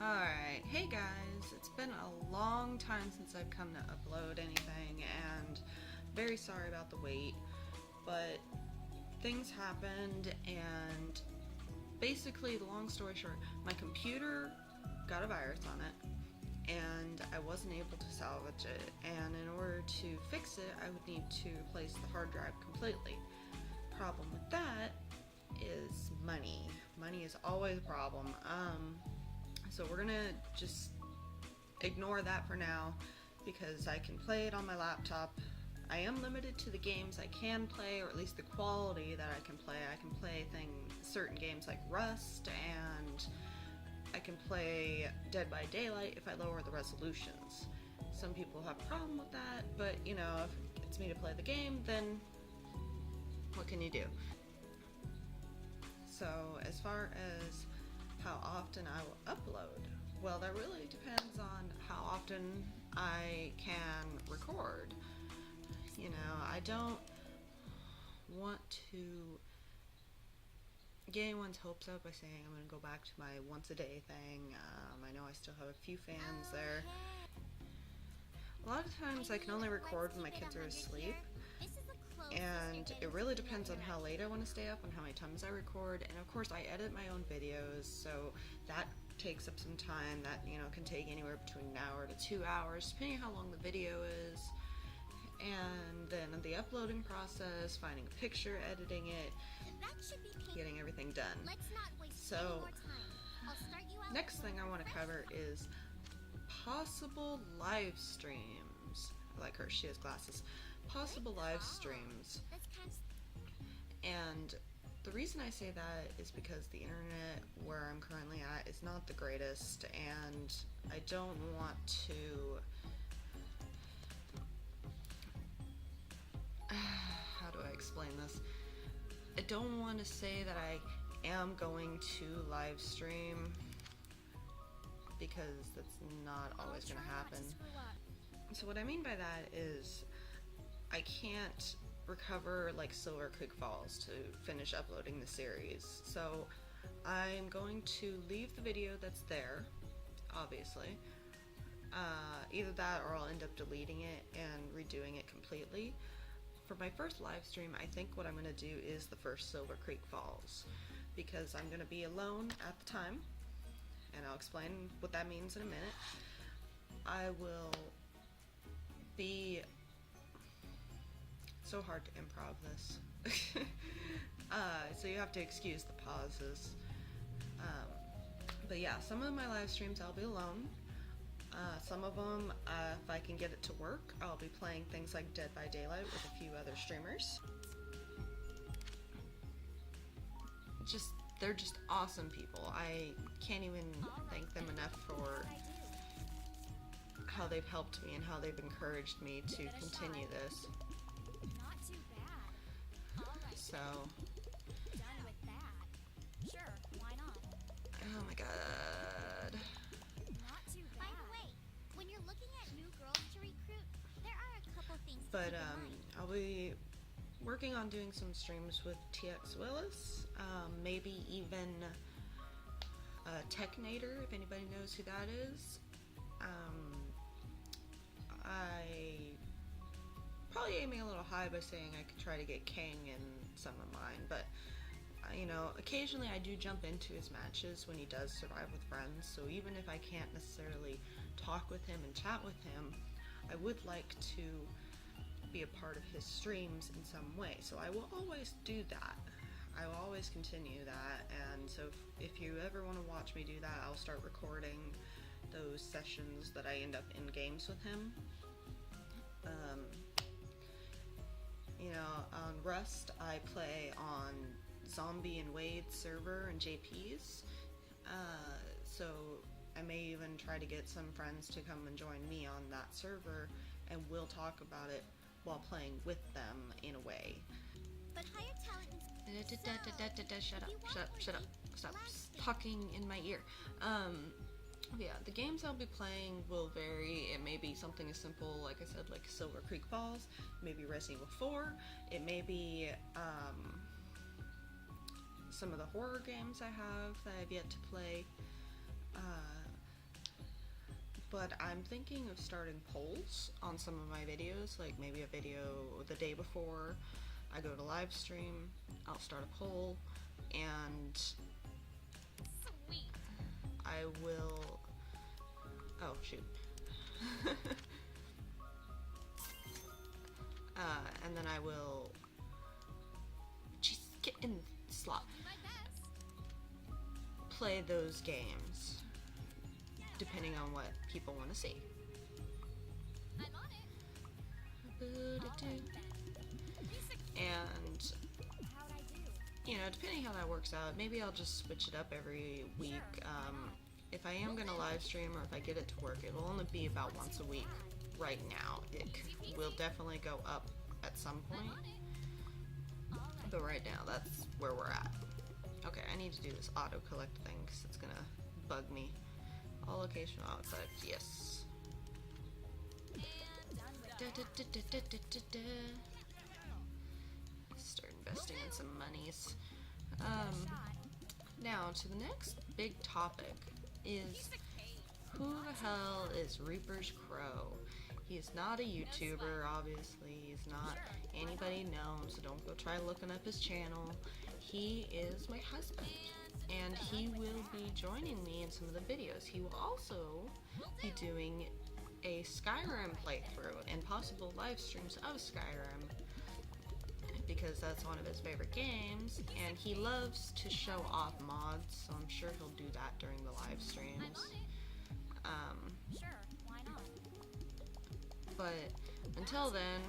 Alright, hey guys, it's been a long time since I've come to upload anything, and very sorry about the wait, but things happened, and basically, the long story short, my computer got a virus on it, and I wasn't able to salvage it, and in order to fix it, I would need to replace the hard drive completely. Problem with that is money. Money is always a problem. So we're gonna just ignore that for now because I can play it on my laptop. I am limited to the games I can play, or at least the quality that I can play. I can play certain games like Rust, and I can play Dead by Daylight if I lower the resolutions. Some people have a problem with that, but you know, if it gets me to play the game, then what can you do? So as far as how often I will upload, well, that really depends on how often I can record. You know, I don't want to get anyone's hopes up by saying I'm going to go back to my once a day thing. I know I still have a few fans there. A lot of times I can only record when my kids are asleep, and it really depends on how late I want to stay up and how many times I record. And of course I edit my own videos, so that takes up some time. That, you know, can take anywhere between an hour to 2 hours depending on how long the video is. And then the uploading process, finding a picture, editing it, getting everything done. So next thing I want to cover is possible live streams. I like her, she has glasses. Possible live streams. And the reason I say that is because the internet where I'm currently at is not the greatest, and I don't want to how do I explain this? I don't want to say that I am going to live stream, because that's not always going to happen. So what I mean by that is I can't recover like Silver Creek Falls to finish uploading the series. So I'm going to leave the video that's there, obviously. Either that or I'll end up deleting it and redoing it completely. For my first live stream, I think what I'm going to do is the first Silver Creek Falls, because I'm going to be alone at the time, and I'll explain what that means in a minute. I will be so hard to improv this. So you have to excuse the pauses. But yeah, some of my live streams I'll be alone. Some of them, if I can get it to work, I'll be playing things like Dead by Daylight with a few other streamers. They're just awesome people. I can't even thank them enough for how they've helped me and how they've encouraged me to continue this. So, oh my god. But I'll be working on doing some streams with TX Willis, maybe even Technator, if anybody knows who that is. I probably aiming a little high by saying I could try to get King in some of mine, but you know, occasionally I do jump into his matches when he does Survive with Friends, so even if I can't necessarily talk with him and chat with him, I would like to be a part of his streams in some way. So I will always do that. I will always continue that, and so if you ever want to watch me do that, I'll start recording those sessions that I end up in games with him. You know, on Rust, I play on Zombie and Wade's server and JP's, so I may even try to get some friends to come and join me on that server, and we'll talk about it while playing with them in a way. But higher talent. Shut up. Stop talking in my ear. Yeah, the games I'll be playing will vary. It may be something as simple, like I said, like Silver Creek Falls, maybe Resident Evil 4, it may be some of the horror games I have that I've yet to play. but I'm thinking of starting polls on some of my videos, like maybe a video the day before I go to live stream. I'll start a poll, and Sweet. I will. Oh shoot. And then I will. Just get in the slot. My best. Play those games, depending on what people want to see. I'm on it. And How'd I do? you know, depending how that works out, maybe I'll just switch it up every week. If I am gonna live stream or if I get it to work, it will only be about once a week. Right now, it will definitely go up at some point, but right now that's where we're at. Okay, I need to do this auto collect thing because it's gonna bug me. All location auto collect, yes. Start investing in some monies. Now to the next big topic is who the hell is Reaper's Crow? He is not a YouTuber, obviously. He's not anybody known, so don't go try looking up his channel. He is my husband, and he will be joining me in some of the videos. He will also be doing a Skyrim playthrough and possible live streams of Skyrim, because that's one of his favorite games, and he loves to show off mods, so I'm sure he'll do that during the live streams. Sure, why not? But until then,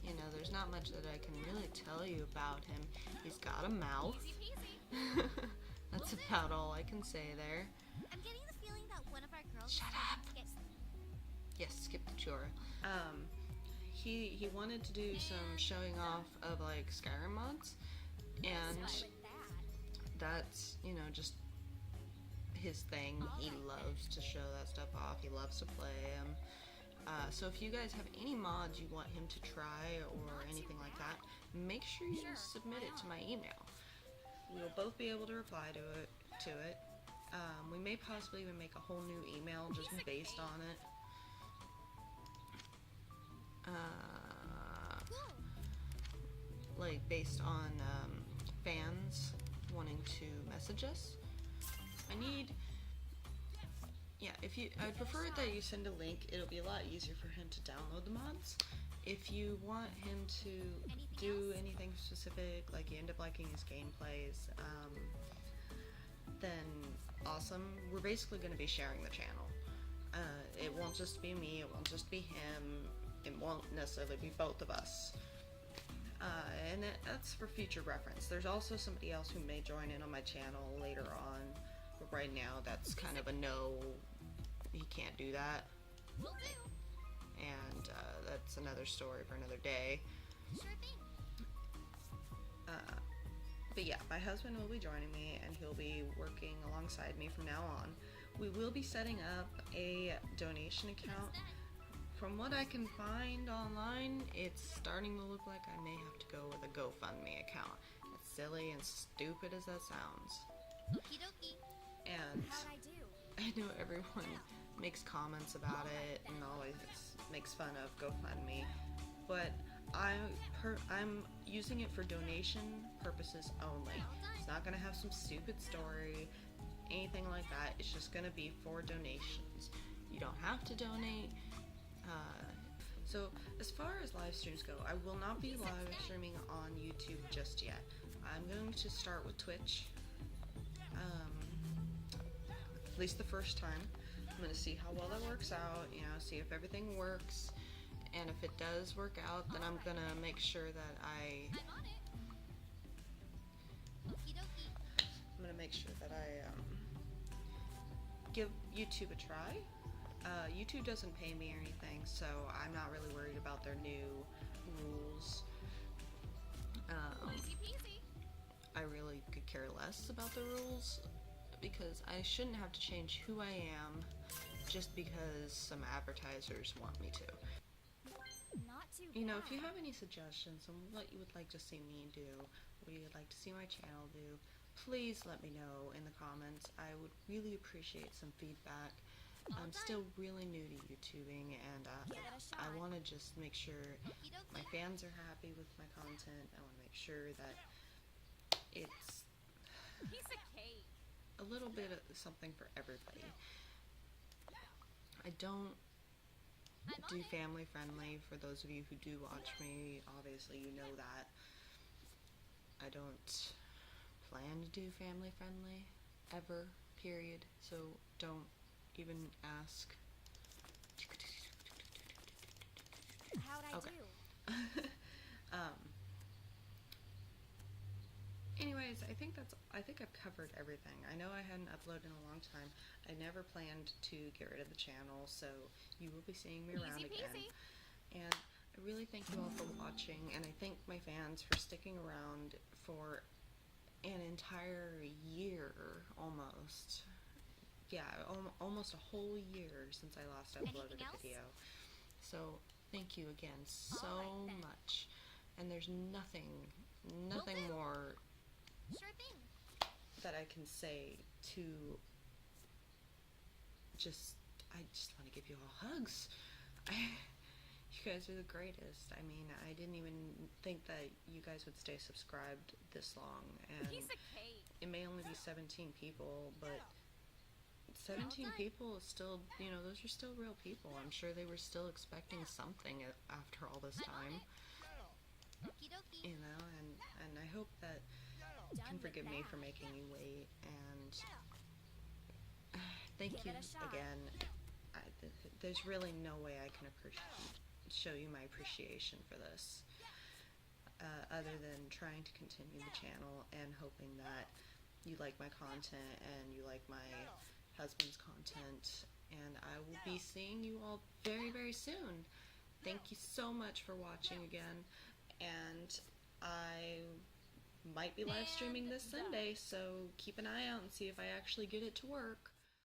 you know, there's not much that I can really tell you about him. He's got a mouth. Easy peasy. That's about all I can say there. I'm getting the feeling that one of our girls Shut is up. trying to get Yes, skip the chore. He wanted to do some showing off of like Skyrim mods, and with that. that's, you know, just his thing. He loves to show that stuff off. He loves to play them. So if you guys have any mods you want him to try or anything like that, make sure you submit it to my email. We'll both be able to reply to it. We may possibly even make a whole new email just based on it. Like based on fans wanting to message us. I'd prefer that you send a link. It'll be a lot easier for him to download the mods. If you want him to do anything specific, like you end up liking his gameplays, then awesome. We're basically going to be sharing the channel. It won't just be me, it won't just be him, it won't necessarily be both of us. And that's for future reference. There's also somebody else who may join in on my channel later on, but right now that's kind of a no, he can't do that. Will do. And that's another story for another day. Sure thing. But yeah, my husband will be joining me, and he'll be working alongside me from now on. We will be setting up a donation account. From what I can find online, it's starting to look like I may have to go with a GoFundMe account. As silly and stupid as that sounds. Okie dokie. And How'd I do? I know everyone makes comments about it and always makes fun of GoFundMe, but I'm using it for donation purposes only. It's not going to have some stupid story, anything like that. It's just going to be for donations. You don't have to donate. So as far as live streams go, I will not be live streaming on YouTube just yet. I'm going to start with Twitch, at least the first time. I'm going to see how well that works out, you know, see if everything works, and if it does work out, then I'm going to make sure that I'm on it. Okie dokie. I'm going to make sure that I give YouTube a try. YouTube doesn't pay me or anything, so I'm not really worried about their new rules. Easy peasy. I really could care less about the rules, because I shouldn't have to change who I am just because some advertisers want me to. Not too You know, bad. if you have any suggestions on what you would like to see me do, what you would like to see my channel do, please let me know in the comments. I would really appreciate some feedback. I'm still really new to YouTubing, and I want to just make sure Okie dokie. my fans are happy with my content. I want to make sure that it's Piece of cake. a little bit of something for everybody. I don't I'm on do it. family friendly. For those of you who do watch me, obviously you know that. I don't plan to do family friendly ever, period. So don't even ask. How'd I Okay. do? Anyways, I think I've covered everything. I know I hadn't uploaded in a long time. I never planned to get rid of the channel, so you will be seeing me around Easy again. peasy. And I really thank you all for watching, and I thank my fans for sticking around for an entire year, almost. Yeah, almost a whole year since I last uploaded Anything a else? video. So thank you again so All right, then. much. And there's nothing do. more Sure thing. that I can say to I just want to give you all hugs. You guys are the greatest. I mean, I didn't even think that you guys would stay subscribed this long, and Piece of cake. it may only be 17 people, but 17 done. people is still, those are still real people. I'm sure they were still expecting something after all this I'm on time, it. Okie dokie. and I hope that you can Done with forgive me that. for making you wait, and thank Give you it a shot. again. There's really no way I can show you my appreciation for this, other than trying to continue the channel and hoping that you like my content and you like my husband's content, and I will be seeing you all very, very soon. Thank you so much for watching again, and I might be live streaming this And done. Sunday, so keep an eye out and see if I actually get it to work.